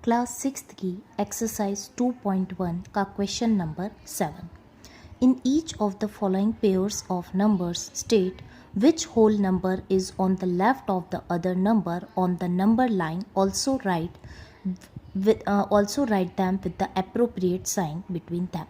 Class sixth की exercise 2.1 का question number 7. In each of the following pairs of numbers state which whole number is on the left of the other number on the number line. Also write them with the appropriate sign between them.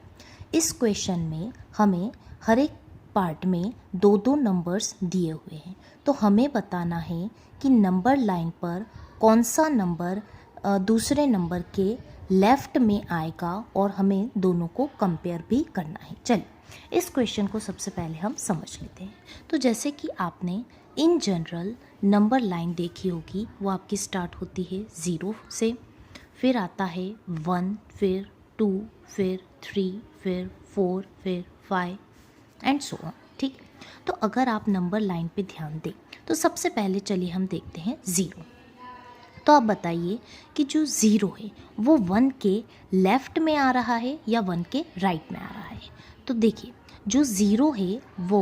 इस question में हमें हर एक part में दो दो numbers दिए हुए हैं, तो हमें बताना है कि नंबर लाइन पर कौन सा नंबर दूसरे नंबर के लेफ्ट में आएगा और हमें दोनों को कंपेयर भी करना है. चलिए इस क्वेश्चन को सबसे पहले हम समझ लेते हैं. तो जैसे कि आपने इन जनरल नंबर लाइन देखी होगी, वो आपकी स्टार्ट होती है 0 से, फिर आता है 1, फिर 2, फिर 3, फिर 4, फिर 5 एंड सो ऑन. ठीक, तो अगर आप नंबर लाइन पे ध्यान दें तो सबसे पहले चलिए हम देखते हैं 0. तो आप बताइए कि जो 0 है वो 1 के लेफ़्ट में आ रहा है या 1 के राइट में आ रहा है. तो देखिए जो 0 है वो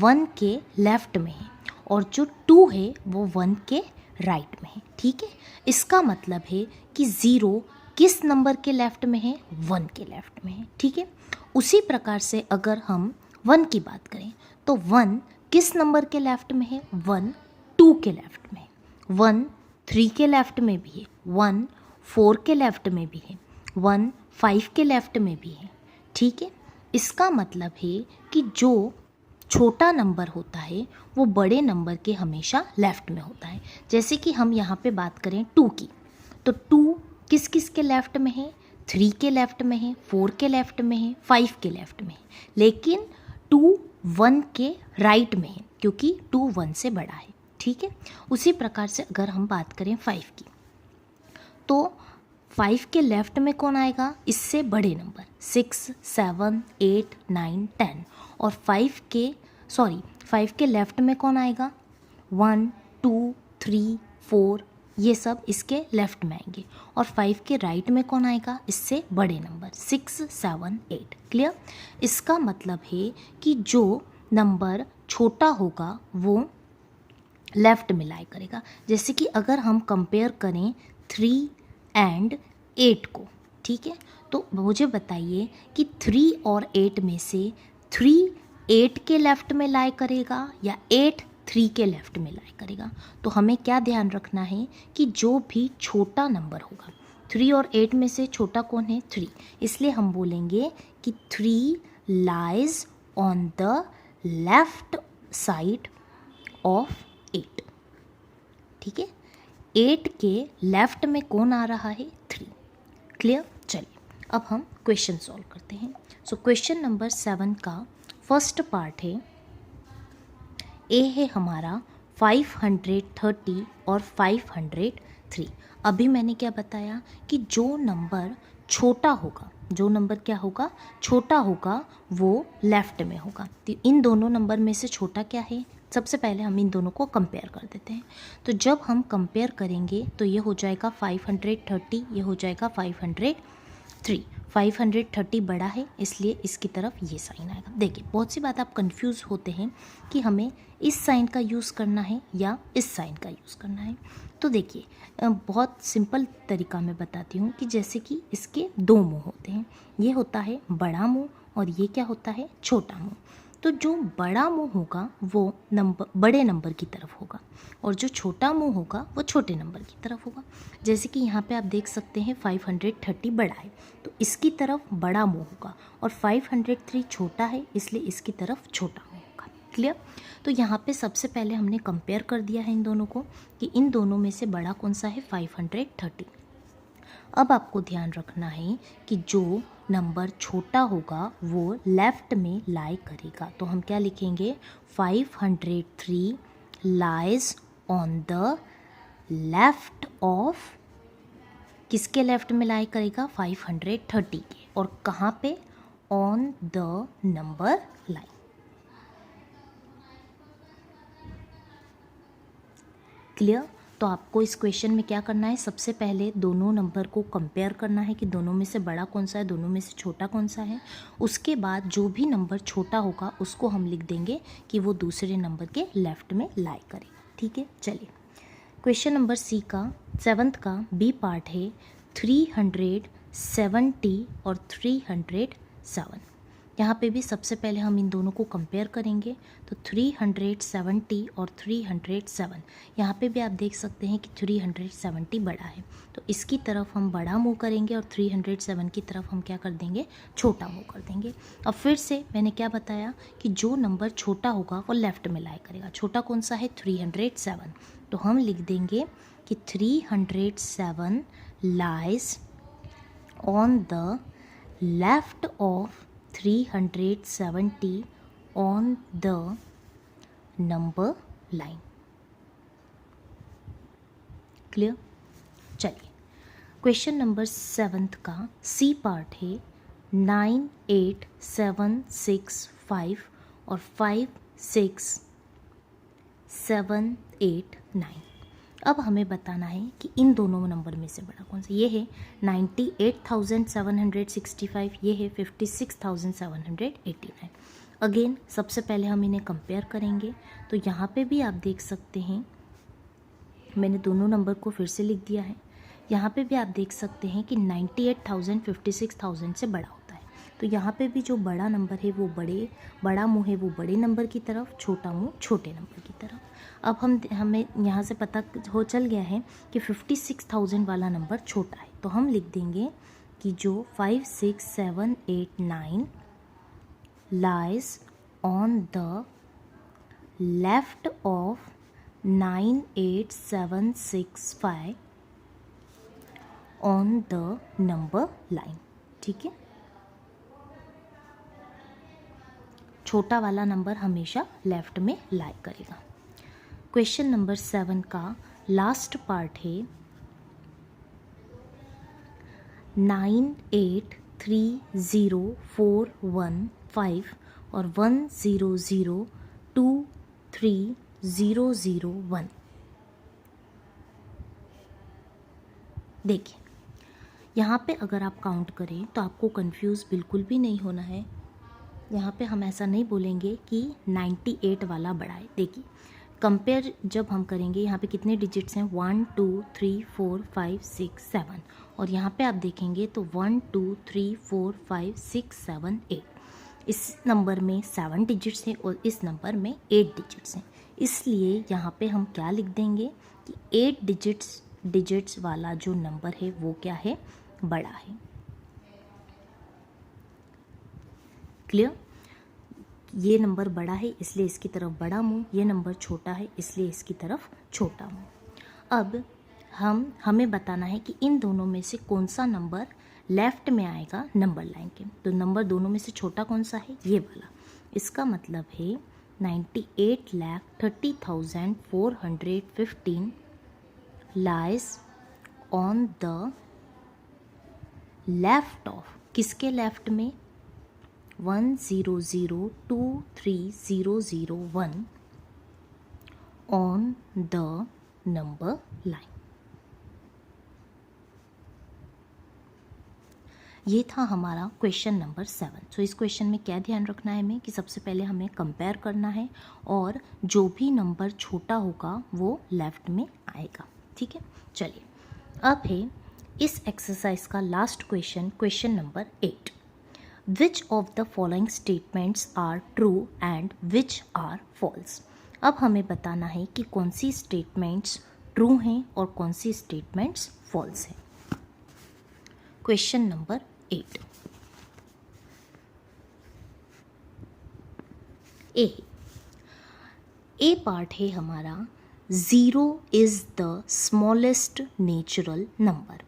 1 के लेफ़्ट में है और जो 2 है वो 1 के राइट में है. ठीक है, इसका मतलब है कि 0 किस नंबर के लेफ़्ट में है, 1 के लेफ़्ट में है. ठीक है, उसी प्रकार से अगर हम 1 की बात करें तो 1 किस नंबर के लेफ़्ट में है, 1 2 के लेफ़्ट में है, 1 3 के लेफ़्ट में भी है, 1 4 के लेफ़्ट में भी है, 1 5 के लेफ़्ट में भी है. ठीक है, इसका मतलब है कि जो छोटा नंबर होता है वो बड़े नंबर के हमेशा लेफ़्ट में होता है. जैसे कि हम यहाँ पे बात करें 2 की, तो 2 किस किस के लेफ़्ट में है, 3 के लेफ़्ट में है, 4 के लेफ़्ट में है, 5 के लेफ़्ट में है, लेकिन 2 1 के राइट में है क्योंकि 2 1 से बड़ा है. ठीक है, उसी प्रकार से अगर हम बात करें 5 की, तो 5 के लेफ़्ट में कौन आएगा, इससे बड़े नंबर 6 7 8 9 10, और 5 के लेफ़्ट में कौन आएगा, 1 2 3 4, ये सब इसके लेफ़्ट में आएंगे. और 5 के राइट में कौन आएगा, इससे बड़े नंबर 6 7 8. क्लियर, इसका मतलब है कि जो नंबर छोटा होगा वो लेफ़्ट में लाई करेगा. जैसे कि अगर हम कंपेयर करें 3 एंड 8 को, ठीक है, तो मुझे बताइए कि 3 और 8 में से 3 8 के लेफ़्ट में लाई करेगा या 8 3 के लेफ़्ट में लाई करेगा. तो हमें क्या ध्यान रखना है कि जो भी छोटा नंबर होगा, 3 और 8 में से छोटा कौन है, 3, इसलिए हम बोलेंगे कि 3 lies on the left side of 8. ठीक है, 8 के लेफ़्ट में कौन आ रहा है, 3. क्लियर, चलिए अब हम क्वेश्चन सॉल्व करते हैं. सो क्वेश्चन नंबर 7 का फर्स्ट पार्ट है, ए है हमारा 530 और 503. अभी मैंने क्या बताया कि जो नंबर छोटा होगा, जो नंबर क्या होगा, छोटा होगा, वो लेफ़्ट में होगा. तो इन दोनों नंबर में से छोटा क्या है, सबसे पहले हम इन दोनों को कंपेयर कर देते हैं. तो जब हम कंपेयर करेंगे तो ये हो जाएगा 530, ये हो जाएगा 503. 530 बड़ा है इसलिए इसकी तरफ ये साइन आएगा. देखिए बहुत सी बात आप कंफ्यूज होते हैं कि हमें इस साइन का यूज़ करना है या इस साइन का यूज़ करना है. तो देखिए बहुत सिंपल तरीका मैं बताती हूँ कि जैसे कि इसके दो मुंह होते हैं, ये होता है बड़ा मुंह और ये क्या होता है, छोटा मुंह. तो जो बड़ा मुंह होगा वो बड़े नंबर की तरफ होगा और जो छोटा मुंह होगा वो छोटे नंबर की तरफ होगा. जैसे कि यहाँ पे आप देख सकते हैं 530 बड़ा है तो इसकी तरफ बड़ा मुंह होगा और 503 छोटा है इसलिए इसकी तरफ छोटा मुंह होगा. क्लियर, तो यहाँ पे सबसे पहले हमने कंपेयर कर दिया है इन दोनों को कि इन दोनों में से बड़ा कौन सा है, 530. अब आपको ध्यान रखना है कि जो नंबर छोटा होगा वो लेफ़्ट में लाई करेगा. तो हम क्या लिखेंगे, 503 lies on the left of, किसके लेफ़्ट में लाई करेगा, 530 के, और कहाँ पे, on the number line. Clear, तो आपको इस क्वेश्चन में क्या करना है, सबसे पहले दोनों नंबर को कंपेयर करना है कि दोनों में से बड़ा कौन सा है, दोनों में से छोटा कौन सा है. उसके बाद जो भी नंबर छोटा होगा उसको हम लिख देंगे कि वो दूसरे नंबर के लेफ़्ट में लाई करेगा. ठीक है, चलिए क्वेश्चन नंबर सी का 7th का बी पार्ट है 370 और 307। यहाँ पे भी सबसे पहले हम इन दोनों को कंपेयर करेंगे। तो 370 और 307, यहाँ पे भी आप देख सकते हैं कि 370 बड़ा है, तो इसकी तरफ हम बड़ा मूव करेंगे और 307 की तरफ हम क्या कर देंगे, छोटा मूव कर देंगे। अब फिर से मैंने क्या बताया कि जो नंबर छोटा होगा वो लेफ्ट में लाई करेगा। छोटा कौन सा है, 307, तो हम लिख देंगे कि 307 lies on the left of 370 on the number line। Clear. चलिए क्वेश्चन नंबर 7 का सी पार्ट है 9, 8, 7, 6, 5 और 5, 6, 7, 8, 9। अब हमें बताना है कि इन दोनों नंबर में से बड़ा कौन सा। ये है 98,765, ये है 56,789। अगेन सबसे पहले हम इन्हें कंपेयर करेंगे। तो यहाँ पे भी आप देख सकते हैं, मैंने दोनों नंबर को फिर से लिख दिया है। यहाँ पे भी आप देख सकते हैं कि 98,000 56,000 से बड़ा होता है। तो यहाँ पे भी जो बड़ा नंबर है वो बड़ा मुँह है वो बड़े नंबर की तरफ, छोटा मुँह छोटे नंबर की तरफ। अब हमें यहाँ से पता चल गया है कि 56,000 वाला नंबर छोटा है, तो हम लिख देंगे कि जो 5, 6, 7, 8, 9 lies on the left of 9, 8, 7, 6, 5 on the number line। ठीक है, छोटा वाला नंबर हमेशा लेफ्ट में लाई करेगा। क्वेश्चन नंबर 7 का लास्ट पार्ट है 9, 8, 3, 0, 4, 1, 5 और 1, 0, 0, 2, 3, 0, 0, 1। देखिए यहाँ पे अगर आप काउंट करें तो आपको कंफ्यूज बिल्कुल भी नहीं होना है। यहाँ पे हम ऐसा नहीं बोलेंगे कि 98 वाला बड़ा है। देखिए कंपेयर जब हम करेंगे, यहाँ पे कितने डिजिट्स हैं, 1, 2, 3, 4, 5, 6, 7 और यहाँ पे आप देखेंगे तो 1, 2, 3, 4, 5, 6, 7, 8। इस नंबर में 7 डिजिट्स हैं और इस नंबर में 8 डिजिट्स हैं, इसलिए यहाँ पे हम क्या लिख देंगे कि 8 डिजिट्स वाला जो नंबर है वो क्या है, बड़ा है। क्लियर। ये नंबर बड़ा है इसलिए इसकी तरफ बड़ा मुंह, ये नंबर छोटा है इसलिए इसकी तरफ छोटा मुंह। अब हमें बताना है कि इन दोनों में से कौन सा नंबर लेफ्ट में आएगा नंबर लाइन के। तो नंबर दोनों में से छोटा कौन सा है, ये वाला। इसका मतलब है 98,30,415 lies on the left of, किसके लेफ्ट में, 1, 0, 0, 2, 3, 0, 0, 1 ऑन द नंबर लाइन। ये था हमारा क्वेश्चन नंबर 7। सो इस क्वेश्चन में क्या ध्यान रखना है हमें कि सबसे पहले हमें कंपेयर करना है और जो भी नंबर छोटा होगा वो लेफ्ट में आएगा। ठीक है, चलिए अब है इस एक्सरसाइज का last question, question number 8। Which of the following statements are true and which are false? अब हमें बताना है कि कौन सी स्टेटमेंट्स ट्रू हैं और कौन सी स्टेटमेंट्स फॉल्स हैं। क्वेश्चन नंबर 8 ए पार्ट है हमारा 0 is the smallest natural number.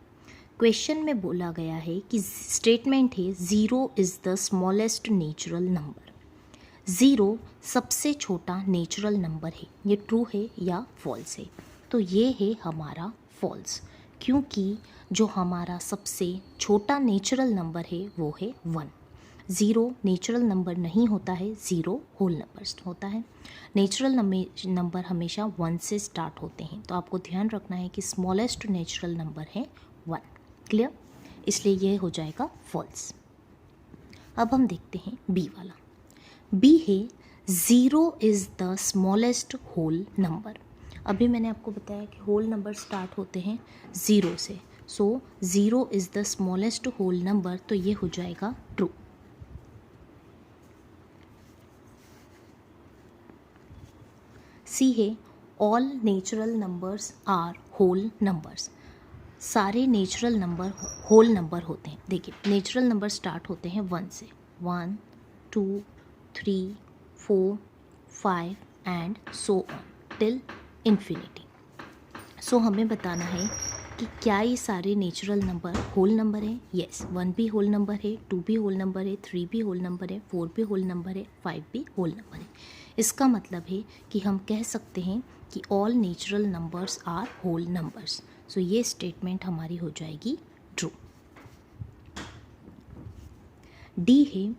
Question में बोला गया है कि स्टेटमेंट है 0 is the smallest natural number. 0 सबसे छोटा नेचुरल नंबर है, ये ट्रू है या फॉल्स है? तो ये है हमारा फॉल्स, क्योंकि जो हमारा सबसे छोटा नेचुरल नंबर है वो है 1। 0 नेचुरल नंबर नहीं होता है, 0 होल नंबर होता है। नेचुरल नंबर हमेशा 1 से स्टार्ट होते हैं, तो आपको ध्यान रखना है कि स्मॉलेस्ट नेचुरल नंबर है 1। क्लियर, इसलिए ये हो जाएगा फॉल्स। अब हम देखते हैं बी वाला। बी है 0 is the smallest whole number. अभी मैंने आपको बताया कि होल नंबर स्टार्ट होते हैं 0 से, so 0 is the smallest whole number, तो ये हो जाएगा ट्रू। सी है all natural numbers are whole numbers. सारे नेचुरल नंबर होल नंबर होते हैं। देखिए नेचुरल नंबर स्टार्ट होते हैं 1 से, 1 2 3 4 5 and so on till infinity. So हमें बताना है कि क्या ये सारे नेचुरल नंबर होल नंबर हैं। येस, 1 भी होल नंबर है, 2 भी होल नंबर है, 3 भी होल नंबर है, 4 भी होल नंबर है, 5 भी होल नंबर है। इसका मतलब है कि हम कह सकते हैं कि all natural numbers are whole numbers. So ये स्टेटमेंट हमारी हो जाएगी ट्रू। डी है